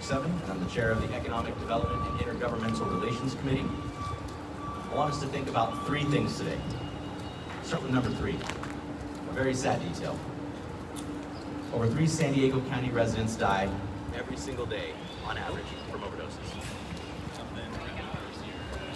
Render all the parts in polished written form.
7, and I'm the chair of the Economic Development and Intergovernmental Relations Committee. I want us to think about 3 things today. Start with number 3, a very sad detail. Over 3 San Diego County residents die every single day, on average, from overdoses.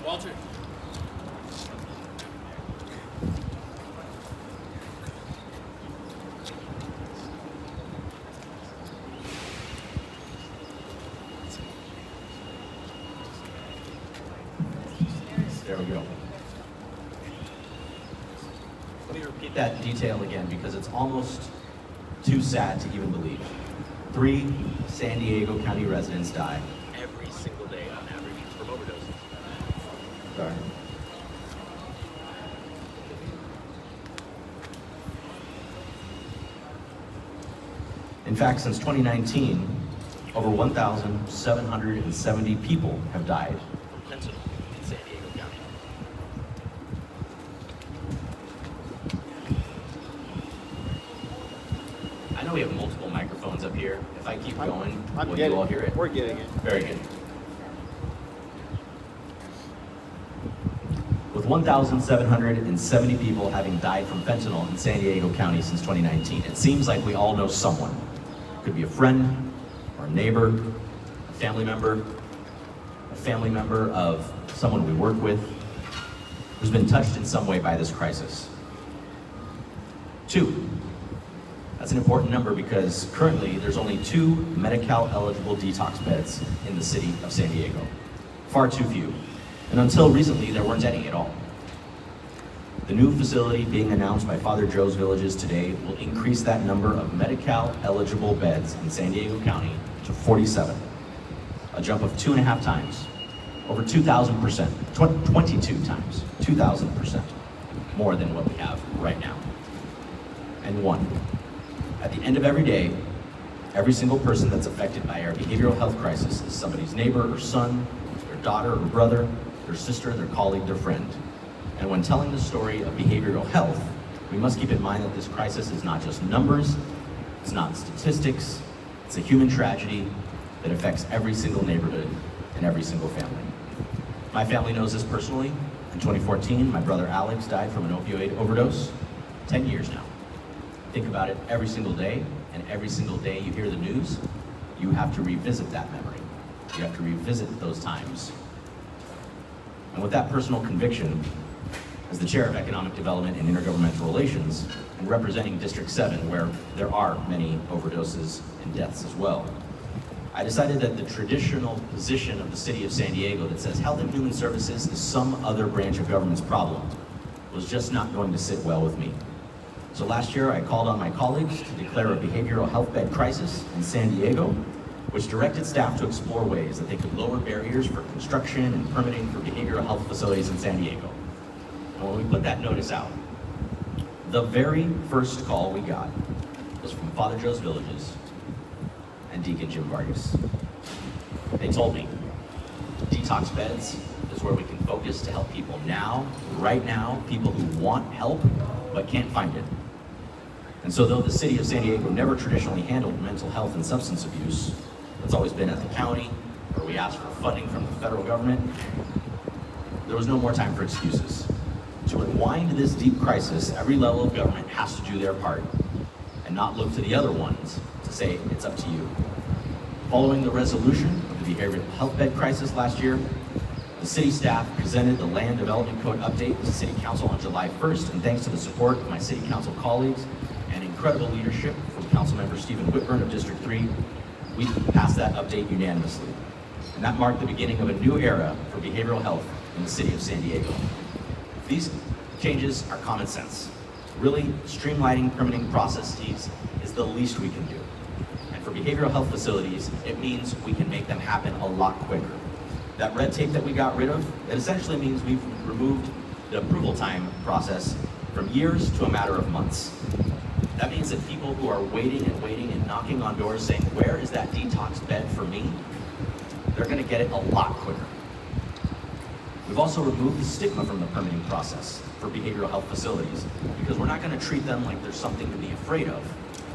Walter. There we go. Let me repeat that detail again because it's almost too sad to even believe. 3 San Diego County residents die every single day on average from overdoses. Sorry. In fact, since 2019, over 1,770 people have died from fentanyl in San Diego County. I know we have multiple microphones up here. If I keep going, will you all hear it? We're getting it. Very good. With 1,770 people having died from fentanyl in San Diego County since 2019, it seems like we all know someone. It could be a friend, or a neighbor, a family member of someone we work with, who's been touched in some way by this crisis. 2. That's an important number because currently there's only 2 Medi-Cal eligible detox beds in the city of San Diego. Far too few. And until recently, there weren't any at all. The new facility being announced by Father Joe's Villages today will increase that number of Medi-Cal eligible beds in San Diego County to 47. A jump of 2.5 times, over 2,000%, 22 times, 2,000% more than what we have right now. And 1. At the end of every day, every single person that's affected by our behavioral health crisis is somebody's neighbor or son, their daughter or brother, their sister, their colleague, their friend. And when telling the story of behavioral health, we must keep in mind that this crisis is not just numbers, it's not statistics, it's a human tragedy that affects every single neighborhood and every single family. My family knows this personally. In 2014, my brother Alex died from an opioid overdose. 10 years now. Think about it every single day, and every single day you hear the news, you have to revisit that memory. You have to revisit those times. And with that personal conviction, as the chair of Economic Development and Intergovernmental Relations, and representing District 7, where there are many overdoses and deaths as well, I decided that the traditional position of the city of San Diego that says Health and Human Services is some other branch of government's problem was just not going to sit well with me. So last year, I called on my colleagues to declare a behavioral health bed crisis in San Diego, which directed staff to explore ways that they could lower barriers for construction and permitting for behavioral health facilities in San Diego. And when we put that notice out, the very first call we got was from Father Joe's Villages and Deacon Jim Vargas. They told me, detox beds is where we can focus to help people now, right now, people who want help but can't find it. And so though the city of San Diego never traditionally handled mental health and substance abuse, it's always been at the county, or we asked for funding from the federal government, there was no more time for excuses. To unwind this deep crisis, every level of government has to do their part and not look to the other ones to say, it's up to you. Following the resolution of the behavioral health bed crisis last year, the city staff presented the Land Development Code update to City Council on July 1st, and thanks to the support of my City Council colleagues and incredible leadership from Councilmember Stephen Whitburn of District 3, we passed that update unanimously. And that marked the beginning of a new era for behavioral health in the city of San Diego. These changes are common sense. Really, streamlining permitting processes is the least we can do. And for behavioral health facilities, it means we can make them happen a lot quicker. That red tape that we got rid of, it essentially means we've removed the approval time process from years to a matter of months. That means that people who are waiting and knocking on doors saying, where is that detox bed for me? They're gonna get it a lot quicker. We've also removed the stigma from the permitting process for behavioral health facilities because we're not gonna treat them like there's something to be afraid of,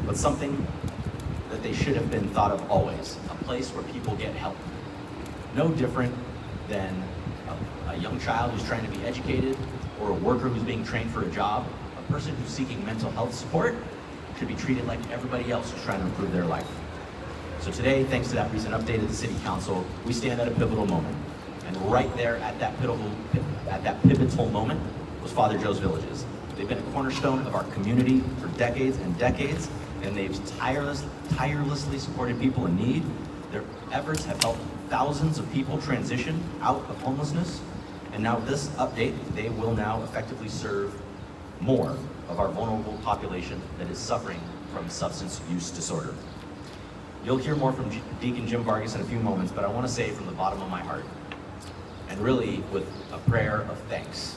but something that they should have been thought of always, a place where people get help. No different than a young child who's trying to be educated or a worker who's being trained for a job. A person who's seeking mental health support should be treated like everybody else who's trying to improve their life. So today, thanks to that recent update of the City Council, we stand at a pivotal moment. And right there at that pivotal moment was Father Joe's Villages. They've been a cornerstone of our community for decades and decades, and they've tirelessly supported people in need. Their efforts have helped thousands of people transition out of homelessness, and now with this update, they will now effectively serve more of our vulnerable population that is suffering from substance use disorder. You'll hear more from Deacon Jim Vargas in a few moments, but I want to say from the bottom of my heart, and really with a prayer of thanks,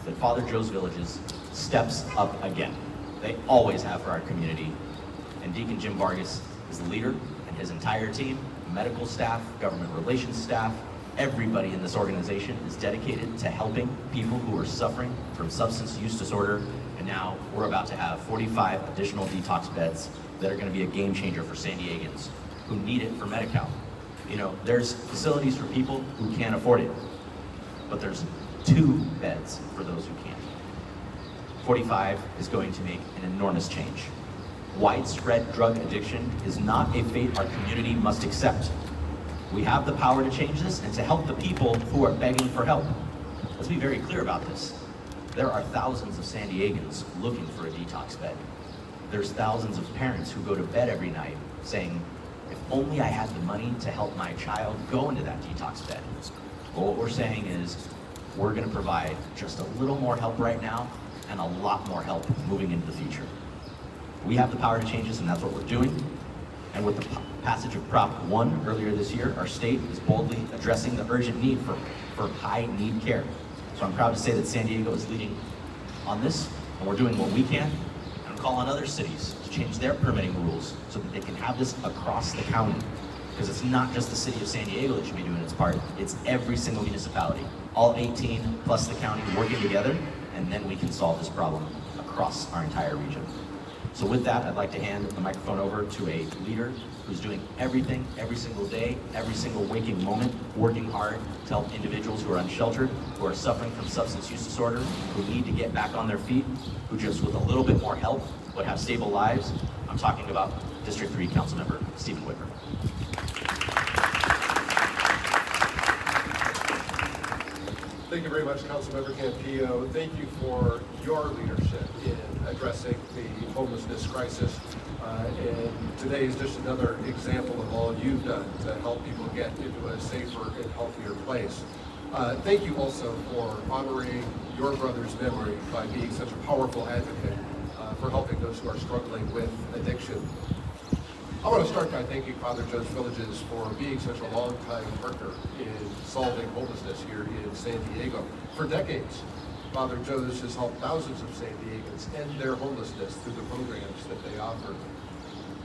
that Father Joe's Villages steps up again. They always have for our community, and Deacon Jim Vargas is the leader, and his entire team, medical staff, government relations staff, everybody in this organization is dedicated to helping people who are suffering from substance use disorder. And now we're about to have 45 additional detox beds that are going to be a game changer for San Diegans who need it for Medi-Cal. You know, there's facilities for people who can't afford it, but there's 2 beds for those who can't. 45 is going to make an enormous change. Widespread drug addiction is not a fate our community must accept. We have the power to change this and to help the people who are begging for help. Let's be very clear about this. There are thousands of San Diegans looking for a detox bed. There's thousands of parents who go to bed every night saying, if only I had the money to help my child go into that detox bed. Well, what we're saying is we're going to provide just a little more help right now and a lot more help moving into the future. We have the power to change this, and that's what we're doing. And with the passage of Prop 1 earlier this year, our state is boldly addressing the urgent need for high-need care. So I'm proud to say that San Diego is leading on this, and we're doing what we can. And I'm calling on other cities to change their permitting rules so that they can have this across the county. Because it's not just the city of San Diego that should be doing its part, it's every single municipality, all 18 plus the county working together, and then we can solve this problem across our entire region. So with that, I'd like to hand the microphone over to a leader who's doing everything, every single day, every single waking moment, working hard to help individuals who are unsheltered, who are suffering from substance use disorder, who need to get back on their feet, who just with a little bit more help would have stable lives. I'm talking about District 3 Councilmember Stephen Whitmer. Thank you very much, Councilmember Campillo. Thank you for your leadership in addressing the homelessness crisis. And today is just another example of all you've done to help people get into a safer and healthier place. Thank you also for honoring your brother's memory by being such a powerful advocate for helping those who are struggling with addiction. I want to start by thanking Father Joe's Villages for being such a long-time partner in solving homelessness here in San Diego. For decades, Father Joe's has helped thousands of San Diegans end their homelessness through the programs that they offer.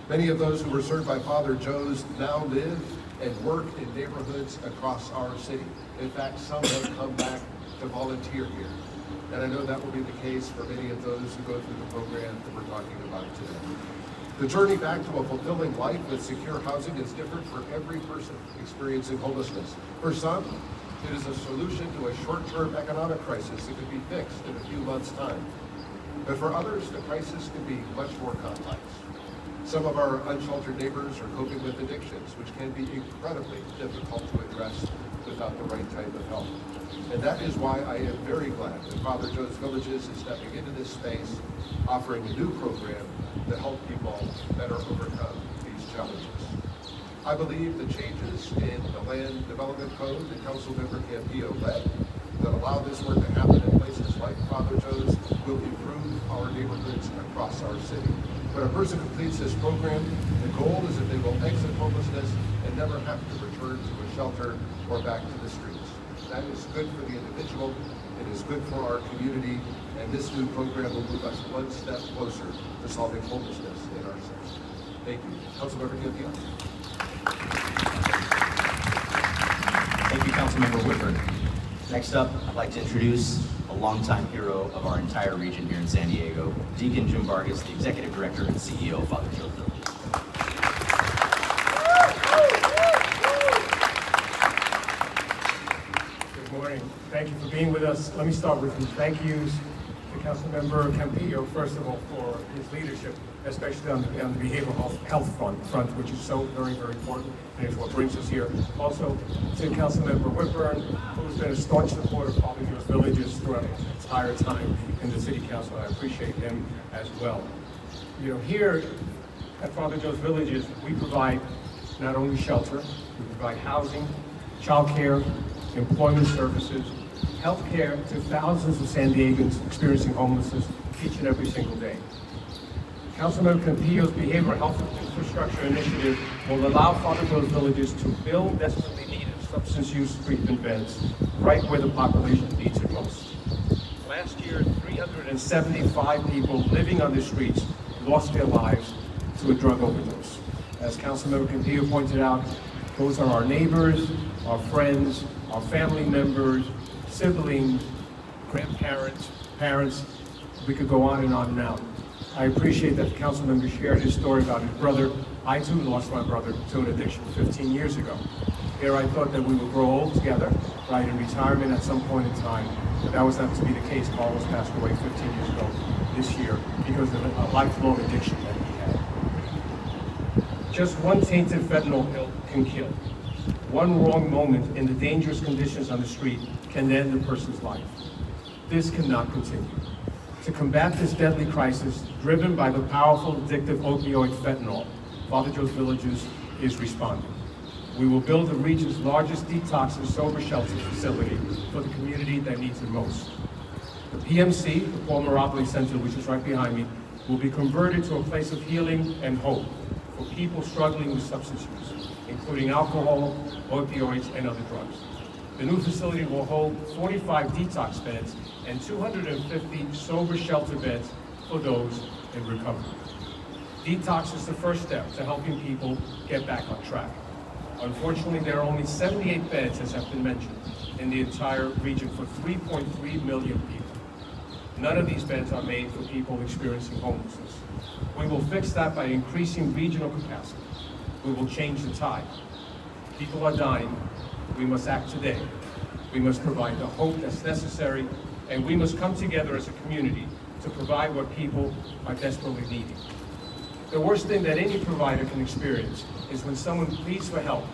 Many of those who were served by Father Joe's now live and work in neighborhoods across our city. In fact, some have come back to volunteer here. And I know that will be the case for many of those who go through the program that we're talking about today. The journey back to a fulfilling life with secure housing is different for every person experiencing homelessness. For some, it is a solution to a short-term economic crisis that could be fixed in a few months' time. But for others, the crisis can be much more complex. Some of our unsheltered neighbors are coping with addictions, which can be incredibly difficult to address without the right type of help. And that is why I am very glad that Father Joe's Villages is stepping into this space, offering a new program to help people better overcome these challenges. I believe the changes in the Land Development Code that Councilmember Campillo led that allow this work to happen in places like Father Joe's will improve our neighborhoods across our city. When a person completes this program, the goal is that they will exit homelessness and never have to return to a shelter or back to the streets. That is good for the individual, it is good for our community, and this new program will move us one step closer to solving homelessness in our city. Thank you. Councilmember Campillo. Thank you, Councilmember Whitmer. Next up, I'd like to introduce a longtime hero of our entire region here in San Diego, Deacon Jim Vargas, the Executive Director and CEO of Father Joe's Villages. Thank you for being with us. Let me start with some thank yous to Councilmember Campillo, first of all, for his leadership, especially on the behavioral health front, which is so very, very important, and is what brings us here. Also, to Councilmember Whitburn, who's been a staunch supporter of Father Joe's Villages throughout his entire time in the City Council. I appreciate him as well. You know, here at Father Joe's Villages, we provide not only shelter, we provide housing, childcare, employment services, healthcare to thousands of San Diegans experiencing homelessness each and every single day. Councilmember Campillo's behavioral health infrastructure initiative will allow Father Joe's Villages to build desperately needed substance use treatment beds right where the population needs it most. Last year, 375 people living on the streets lost their lives to a drug overdose. As Councilmember Campillo pointed out, those are our neighbors, our friends, our family members, siblings, grandparents, parents. We could go on and on and on. I appreciate that the council member shared his story about his brother. I too lost my brother to an addiction 15 years ago. Here I thought that we would grow old together, right, in retirement at some point in time, but that was not to be the case. Carlos passed away 15 years ago this year because of a lifelong addiction that he had. Just one tainted fentanyl pill can kill. One wrong moment in the dangerous conditions on the street can end a person's life. This cannot continue. To combat this deadly crisis, driven by the powerful addictive opioid fentanyl, Father Joe's Villages is responding. We will build the region's largest detox and sober shelter facility for the community that needs it most. The PMC, the Paul Mirabile Center, which is right behind me, will be converted to a place of healing and hope for people struggling with substance use, including alcohol, opioids, and other drugs. The new facility will hold 45 detox beds and 250 sober shelter beds for those in recovery. Detox is the first step to helping people get back on track. Unfortunately, there are only 78 beds, as have been mentioned, in the entire region for 3.3 million people. None of these beds are made for people experiencing homelessness. We will fix that by increasing regional capacity. We will change the tide. People are dying. We must act today. We must provide the hope that's necessary, and we must come together as a community to provide what people are desperately needing. The worst thing that any provider can experience is when someone pleads for help,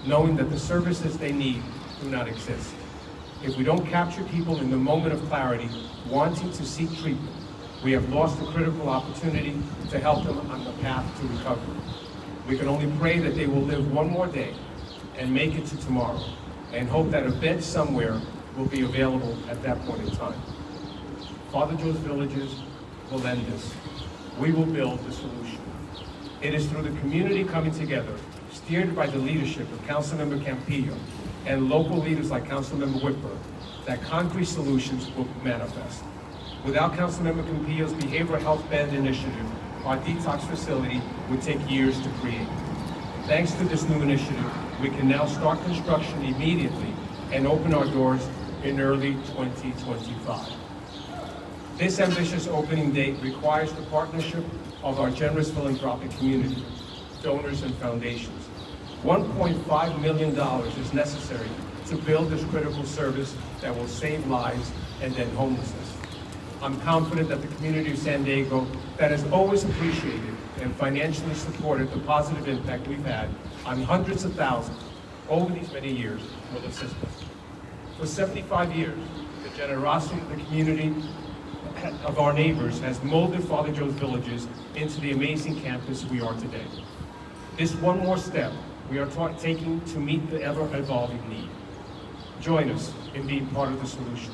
knowing that the services they need do not exist. If we don't capture people in the moment of clarity, wanting to seek treatment, we have lost a critical opportunity to help them on the path to recovery. We can only pray that they will live one more day and make it to tomorrow, and hope that a bed somewhere will be available at that point in time. Father Joe's Villages will end this. We will build the solution. It is through the community coming together, steered by the leadership of Councilmember Campillo and local leaders like Councilmember Whitburn, that concrete solutions will manifest. Without Councilmember Campillo's behavioral health bed initiative, our detox facility would take years to create. Thanks to this new initiative, we can now start construction immediately and open our doors in early 2025. This ambitious opening date requires the partnership of our generous philanthropic community, donors and foundations. $1.5 million is necessary to build this critical service that will save lives and end homelessness. I'm confident that the community of San Diego, that has always appreciated and financially supported the positive impact we've had on hundreds of thousands over these many years, will assist us. For 75 years, the generosity of the community of our neighbors has molded Father Joe's Villages into the amazing campus we are today. This one more step we are taking to meet the ever-evolving need. Join us in being part of the solution.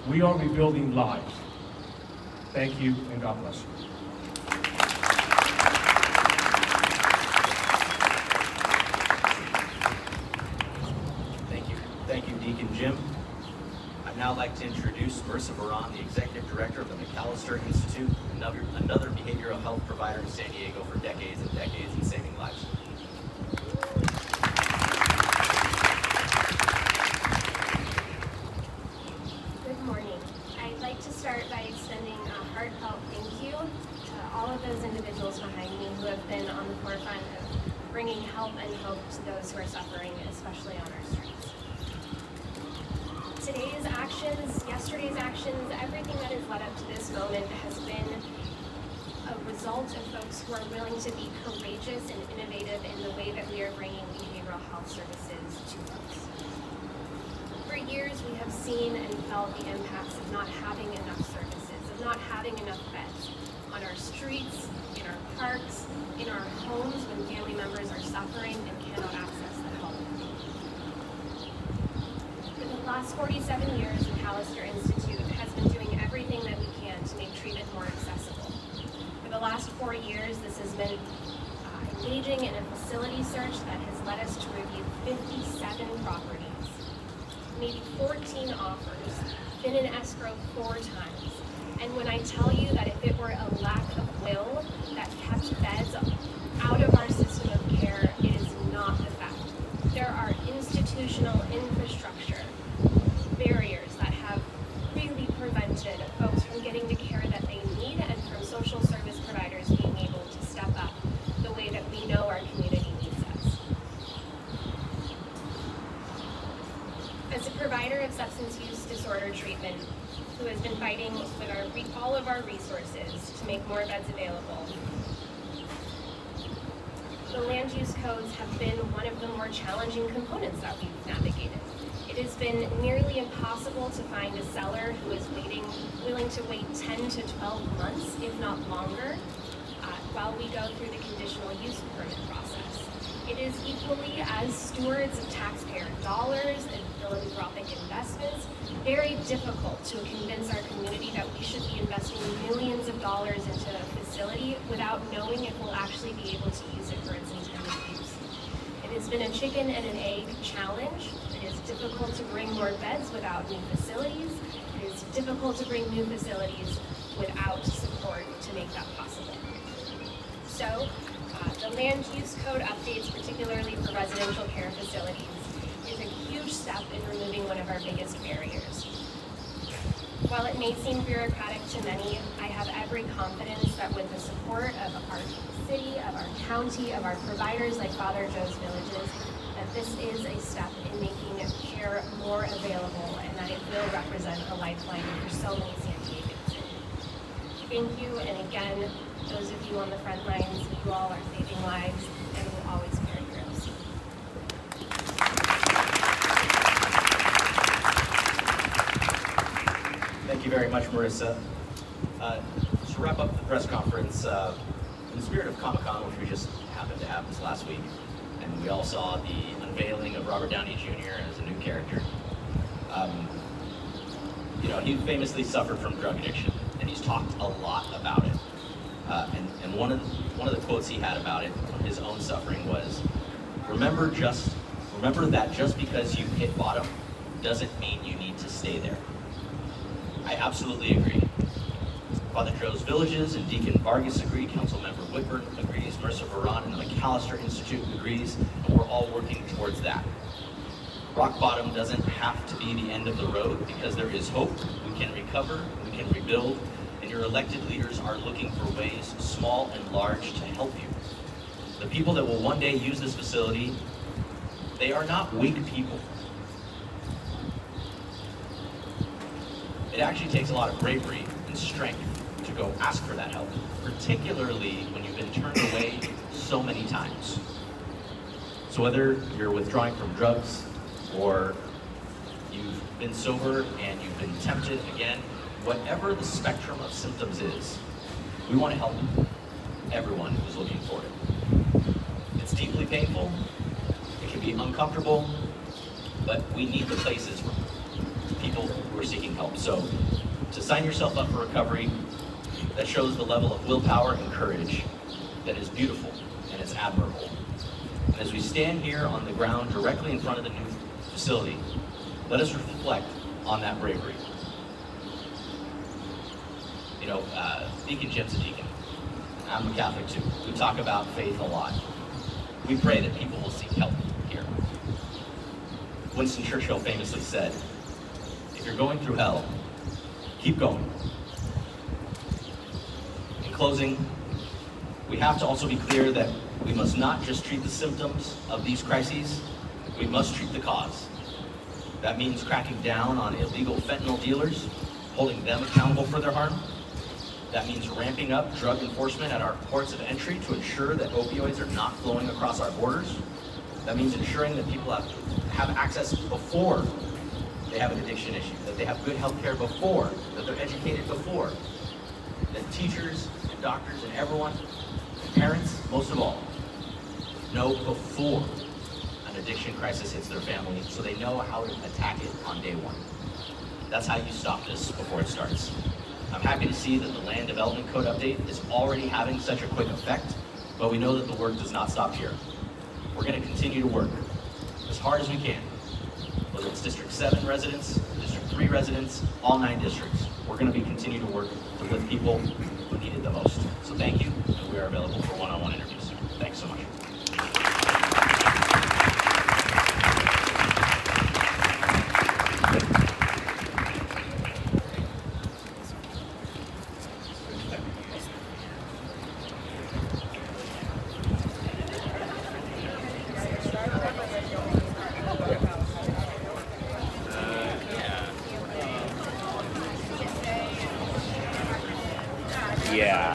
We are rebuilding lives. Thank you, and God bless you. Thank you, Deacon Jim. I'd now like to introduce Marissa Moran, the Executive Director of the McAllister Institute, another behavioral health provider in San Diego for decades and decades in saving lives. Good morning. I'd like to start by extending a heartfelt thank you to all of those individuals behind me who have been on the forefront of bringing help and hope to those who are suffering, especially on our streets. Today's action actions, yesterday's actions, everything that has led up to this moment has been a result of folks who are willing to be courageous and innovative in the way that we are bringing behavioral health services to folks. For years, we have seen and felt the impacts of not having enough services, of not having enough beds on our streets, in our parks, in our homes when family members are suffering and cannot access the help. For the last 47 years, the Callister Institute has been doing everything that we can to make treatment more accessible. For the last 4 years, this has been engaging in a facility search that has led us to review 57 properties, made 14 offers, been in escrow 4 times. And when I tell you that if it were a lack of will that kept beds out of our system of care, it is not the fact. There are institutional infrastructure barriers that have really prevented folks from getting the care that they need and from social service providers being able to step up the way that we know our community needs us. As a provider of substance use disorder treatment who has been fighting with all of our resources to make more beds available, the land use codes have been one of the more challenging components that we've navigated. It has been nearly impossible to find a seller who is willing to wait 10 to 12 months, if not longer, while we go through the conditional use permit process. It is equally, as stewards of taxpayer dollars and philanthropic investments, very difficult to convince our community that we should be investing millions of dollars into a facility without knowing if we'll actually be able to use it for its intended use. It has been a chicken and an egg challenge. It is difficult to bring more beds without new facilities. It is difficult to bring new facilities without support to make that possible. So, the land use code updates, particularly for residential care facilities, is a huge step in removing one of our biggest barriers. While it may seem bureaucratic to many, I have every confidence that with the support of our city, of our county, of our providers like Father Joe's Villages, that this is a step in making care more available and that it will represent a lifeline for so many San Diegans. Thank you, and again, those of you on the front lines, you all are saving lives and will always be our heroes. Thank you very much, Marissa. To wrap up the press conference, in the spirit of Comic-Con, which we just happened to have this last week, and we all saw the unveiling of Robert Downey Jr. as a new character. He famously suffered from drug addiction, and he's talked a lot about it. And one of the quotes he had about it, from his own suffering, was, remember that just because you hit bottom doesn't mean you need to stay there. I absolutely agree. Father Joe's Villages and Deacon Vargas agree, Councilmember Whitburn agrees, Marissa Varan and the McAllister Institute agrees, and we're all working towards that. Rock bottom doesn't have to be the end of the road because there is hope. We can recover, we can rebuild, and your elected leaders are looking for ways, small and large, to help you. The people that will one day use this facility, they are not weak people. It actually takes a lot of bravery and strength to go ask for that help, particularly when you've been turned away so many times. So whether you're withdrawing from drugs or you've been sober and you've been tempted again, whatever the spectrum of symptoms is, we want to help everyone who's looking for it. It's deeply painful, it can be uncomfortable, but we need the places where people who are seeking help. So to sign yourself up for recovery, that shows the level of willpower and courage that is beautiful and it's admirable. And as we stand here on the ground directly in front of the new facility, let us reflect on that bravery. Deacon Jim's a deacon. I'm a Catholic too. We talk about faith a lot. We pray that people will seek help here. Winston Churchill famously said, if you're going through hell, keep going. In closing, we have to also be clear that we must not just treat the symptoms of these crises, we must treat the cause. That means cracking down on illegal fentanyl dealers, holding them accountable for their harm. That means ramping up drug enforcement at our ports of entry to ensure that opioids are not flowing across our borders. That means ensuring that people have access before they have an addiction issue, that they have good health care before, that they're educated before, that teachers and doctors and everyone, and parents, most of all, know before an addiction crisis hits their family so they know how to attack it on day one. That's how you stop this before it starts. I'm happy to see that the Land Development Code update is already having such a quick effect, but we know that the work does not stop here. We're going to continue to work as hard as we can, whether it's District 7 residents, District 3 residents, all 9 districts. We're going to continue to work to lift people who need it the most. So thank you, and we are available for one-on-one interviews. Thanks so much. Yeah.